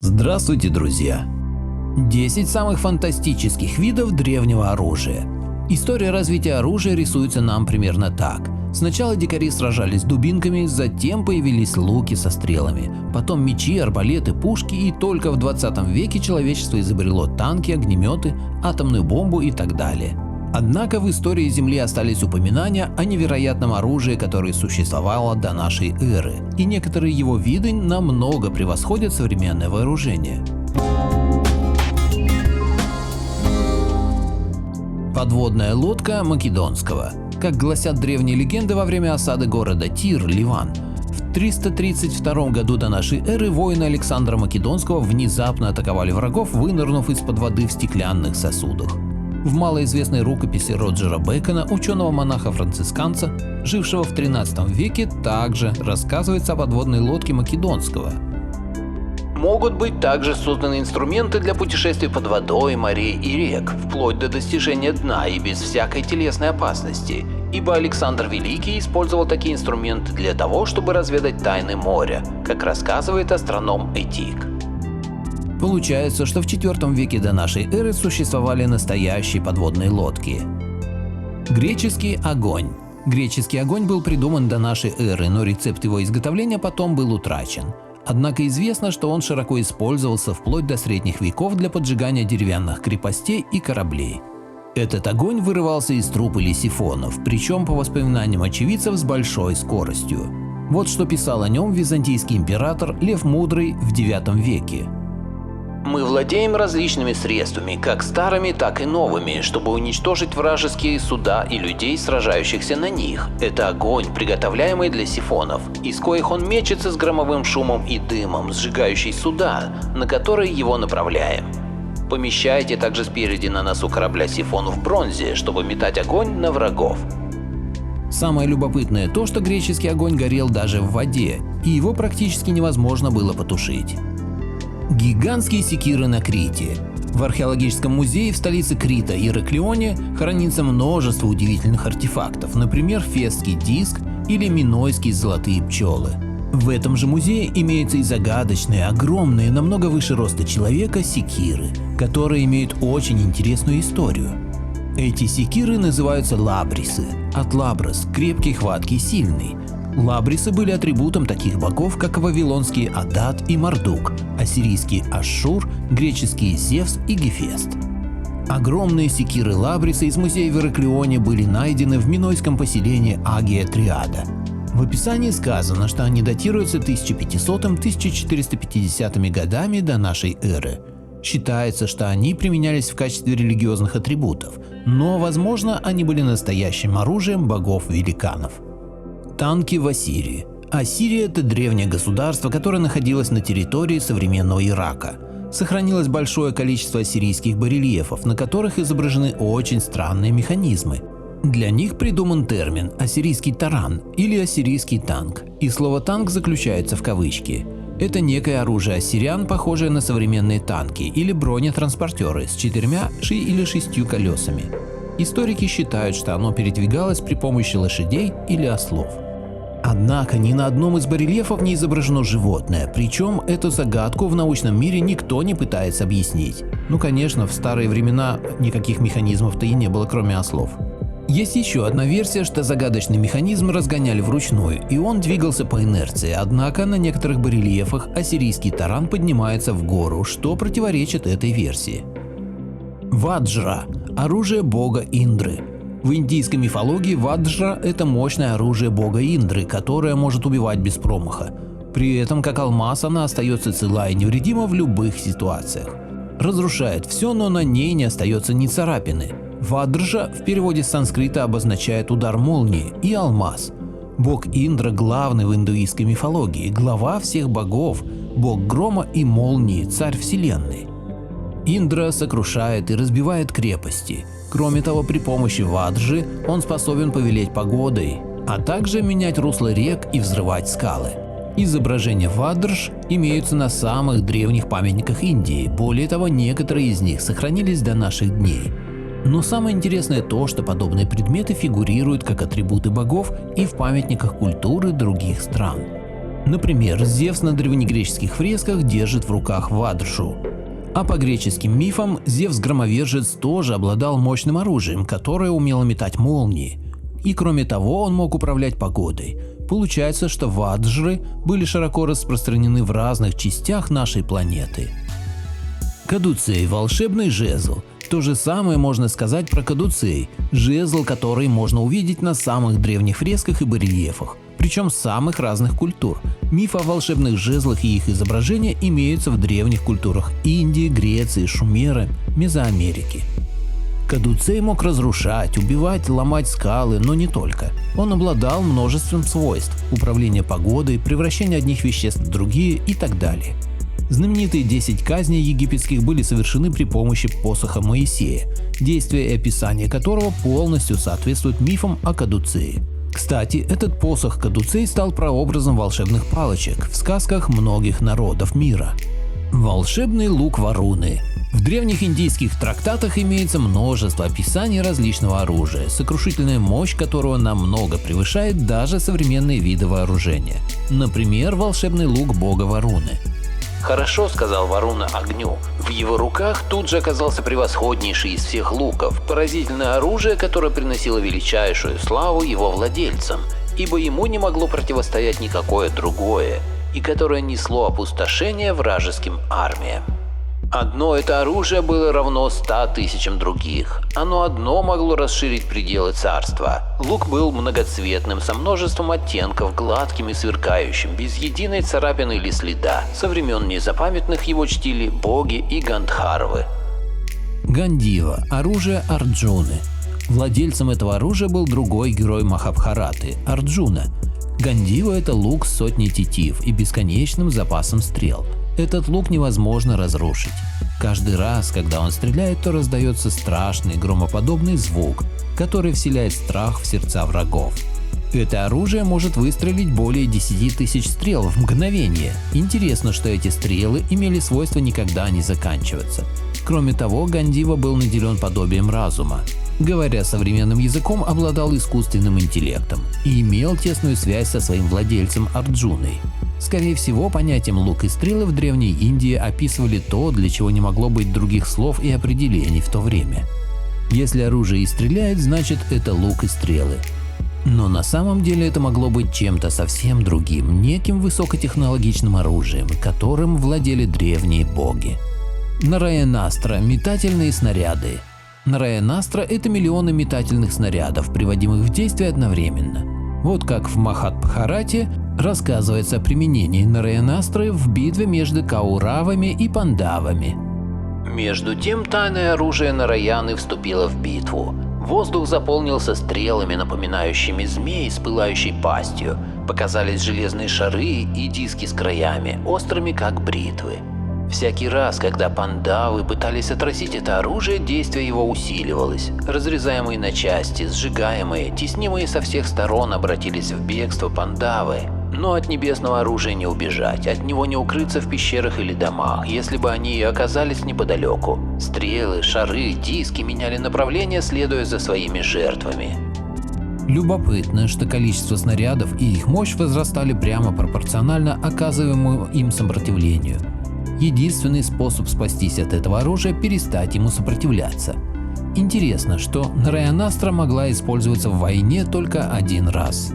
Здравствуйте, друзья! 10 самых фантастических видов древнего оружия. История развития оружия рисуется нам примерно так. Сначала дикари сражались дубинками, затем появились луки со стрелами, потом мечи, арбалеты, пушки, и только в 20 веке человечество изобрело танки, огнеметы, атомную бомбу и так далее. Однако в истории Земли остались упоминания о невероятном оружии, которое существовало до нашей эры, и некоторые его виды намного превосходят современное вооружение. Подводная лодка Македонского. Как гласят древние легенды, во время осады города Тир, Ливан, в 332 году до нашей эры воины Александра Македонского внезапно атаковали врагов, вынырнув из-под воды в стеклянных сосудах. В малоизвестной рукописи Роджера Бэкона, ученого-монаха-францисканца, жившего в 13 веке, также рассказывается о подводной лодке Македонского. Могут быть также созданы инструменты для путешествий под водой, морей и рек, вплоть до достижения дна и без всякой телесной опасности, ибо Александр Великий использовал такие инструменты для того, чтобы разведать тайны моря, как рассказывает астроном Этик. Получается, что в IV веке до нашей эры существовали настоящие подводные лодки. Греческий огонь. Греческий огонь был придуман до нашей эры, но рецепт его изготовления потом был утрачен. Однако известно, что он широко использовался вплоть до средних веков для поджигания деревянных крепостей и кораблей. Этот огонь вырывался из труб или сифонов, причем, по воспоминаниям очевидцев, с большой скоростью. Вот что писал о нем византийский император Лев Мудрый в IX веке. «Мы владеем различными средствами, как старыми, так и новыми, чтобы уничтожить вражеские суда и людей, сражающихся на них. Это огонь, приготовляемый для сифонов, из коих он мечется с громовым шумом и дымом, сжигающий суда, на которые его направляем. Помещайте также спереди на носу корабля сифон в бронзе, чтобы метать огонь на врагов». Самое любопытное то, что греческий огонь горел даже в воде, и его практически невозможно было потушить. Гигантские секиры на Крите. В археологическом музее в столице Крита Ираклионе хранится множество удивительных артефактов, например, фесский диск или минойские золотые пчелы. В этом же музее имеются и загадочные, огромные, намного выше роста человека секиры, которые имеют очень интересную историю. Эти секиры называются лабрисы, от лаброс – крепкий, хваткий, сильный. Лабрисы были атрибутом таких богов, как вавилонские Адад и Мардук, ассирийский Ашшур, греческие Зевс и Гефест. Огромные секиры лабриса из музея в Ираклионе были найдены в минойском поселении Агия Триада. В описании сказано, что они датируются 1500-1450 годами до нашей эры. Считается, что они применялись в качестве религиозных атрибутов, но, возможно, они были настоящим оружием богов-великанов. Танки в Ассирии. Ассирия – это древнее государство, которое находилось на территории современного Ирака. Сохранилось большое количество ассирийских барельефов, на которых изображены очень странные механизмы. Для них придуман термин «ассирийский таран» или «ассирийский танк», и слово «танк» заключается в кавычки. Это некое оружие ассирян, похожее на современные танки или бронетранспортеры с 4 или 6 колесами. Историки считают, что оно передвигалось при помощи лошадей или ослов. Однако ни на одном из барельефов не изображено животное, причем эту загадку в научном мире никто не пытается объяснить. Ну конечно, в старые времена никаких механизмов-то и не было, кроме ослов. Есть еще одна версия, что загадочный механизм разгоняли вручную, и он двигался по инерции, однако на некоторых барельефах ассирийский таран поднимается в гору, что противоречит этой версии. Ваджра – оружие бога Индры. В индийской мифологии Ваджра – это мощное оружие бога Индры, которое может убивать без промаха. При этом, как алмаз, она остается цела и невредима в любых ситуациях. Разрушает все, но на ней не остается ни царапины. Ваджра в переводе с санскрита обозначает удар молнии и алмаз. Бог Индра главный в индуистской мифологии, глава всех богов, бог грома и молнии, царь вселенной. Индра сокрушает и разбивает крепости. Кроме того, при помощи Ваджры он способен повелеть погодой, а также менять русло рек и взрывать скалы. Изображения Вадрж имеются на самых древних памятниках Индии, более того, некоторые из них сохранились до наших дней. Но самое интересное то, что подобные предметы фигурируют как атрибуты богов и в памятниках культуры других стран. Например, Зевс на древнегреческих фресках держит в руках ваджру. А по греческим мифам Зевс-громовержец тоже обладал мощным оружием, которое умело метать молнии. И кроме того, он мог управлять погодой. Получается, что ваджры были широко распространены в разных частях нашей планеты. Кадуцей – волшебный жезл. То же самое можно сказать про кадуцей – жезл, который можно увидеть на самых древних фресках и барельефах, причем самых разных культур. Мифы о волшебных жезлах и их изображения имеются в древних культурах Индии, Греции, Шумера, Мезоамерики. Кадуцей мог разрушать, убивать, ломать скалы, но не только. Он обладал множеством свойств – управление погодой, превращение одних веществ в другие и так далее. Знаменитые 10 казней египетских были совершены при помощи посоха Моисея, действие и описание которого полностью соответствуют мифам о кадуцее. Кстати, этот посох кадуцей стал прообразом волшебных палочек в сказках многих народов мира. Волшебный лук Варуны. В древних индийских трактатах имеется множество описаний различного оружия, сокрушительная мощь которого намного превышает даже современные виды вооружения. Например, волшебный лук бога Варуны. «Хорошо», — сказал Варуна огню. В его руках тут же оказался превосходнейший из всех луков, поразительное оружие, которое приносило величайшую славу его владельцам, ибо ему не могло противостоять никакое другое, и которое несло опустошение вражеским армиям. Одно это оружие было равно 100 тысячам других. Оно одно могло расширить пределы царства. Лук был многоцветным, со множеством оттенков, гладким и сверкающим, без единой царапины или следа. Со времен незапамятных его чтили боги и гандхарвы. Гандива – оружие Арджуны. Владельцем этого оружия был другой герой Махабхараты – Арджуна. Гандива – это лук с сотней тетив и бесконечным запасом стрел. Этот лук невозможно разрушить. Каждый раз, когда он стреляет, то раздается страшный громоподобный звук, который вселяет страх в сердца врагов. Это оружие может выстрелить более 10 тысяч стрел в мгновение. Интересно, что эти стрелы имели свойство никогда не заканчиваться. Кроме того, Гандива был наделен подобием разума. Говоря современным языком, обладал искусственным интеллектом и имел тесную связь со своим владельцем Арджуной. Скорее всего, понятием лук и стрелы в Древней Индии описывали то, для чего не могло быть других слов и определений в то время. Если оружие и стреляет, значит это лук и стрелы. Но на самом деле это могло быть чем-то совсем другим, неким высокотехнологичным оружием, которым владели древние боги. Нараянастра – метательные снаряды. Нараянастра – это миллионы метательных снарядов, приводимых в действие одновременно. Вот как в Махабхарате рассказывается о применении Нараянастры в битве между Кауравами и Пандавами. Между тем тайное оружие Нараяны вступило в битву. Воздух заполнился стрелами, напоминающими змей с пылающей пастью. Показались железные шары и диски с краями, острыми как бритвы. Всякий раз, когда пандавы пытались отразить это оружие, действие его усиливалось. Разрезаемые на части, сжигаемые, теснимые со всех сторон обратились в бегство пандавы. Но от небесного оружия не убежать, от него не укрыться в пещерах или домах, если бы они и оказались неподалеку. Стрелы, шары, диски меняли направление, следуя за своими жертвами. Любопытно, что количество снарядов и их мощь возрастали прямо пропорционально оказываемому им сопротивлению. Единственный способ спастись от этого оружия – перестать ему сопротивляться. Интересно, что Нараянастра могла использоваться в войне только один раз.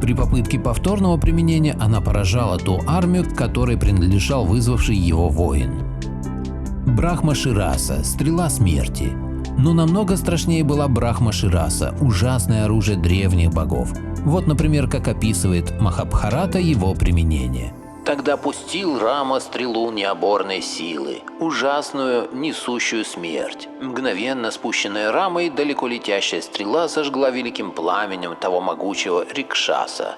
При попытке повторного применения она поражала ту армию, к которой принадлежал вызвавший его воин. Брахма-шираса – стрела смерти. Но намного страшнее была Брахма-шираса – ужасное оружие древних богов. Вот, например, как описывает Махабхарата его применение. Тогда пустил Рама стрелу необорной силы, ужасную, несущую смерть. Мгновенно спущенная Рамой, далеко летящая стрела сожгла великим пламенем того могучего Рикшаса.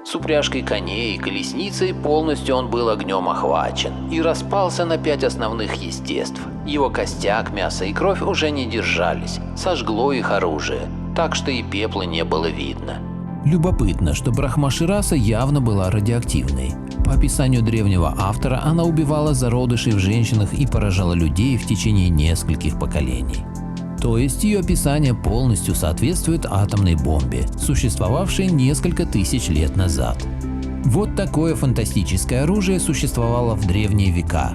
С упряжкой коней и колесницей полностью он был огнем охвачен и распался на 5 основных естеств. Его костяк, мясо и кровь уже не держались, сожгло их оружие, так что и пепла не было видно. Любопытно, что Брахма-шираса явно была радиоактивной. По описанию древнего автора, она убивала зародышей в женщинах и поражала людей в течение нескольких поколений. То есть ее описание полностью соответствует атомной бомбе, существовавшей несколько тысяч лет назад. Вот такое фантастическое оружие существовало в древние века.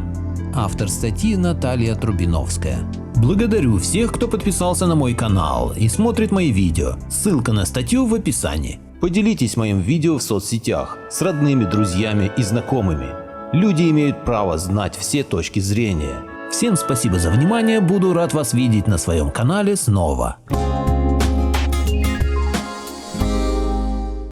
Автор статьи Наталья Трубиновская. Благодарю всех, кто подписался на мой канал и смотрит мои видео. Ссылка на статью в описании. Поделитесь моим видео в соцсетях с родными, друзьями и знакомыми. Люди имеют право знать все точки зрения. Всем спасибо за внимание, буду рад вас видеть на своем канале снова.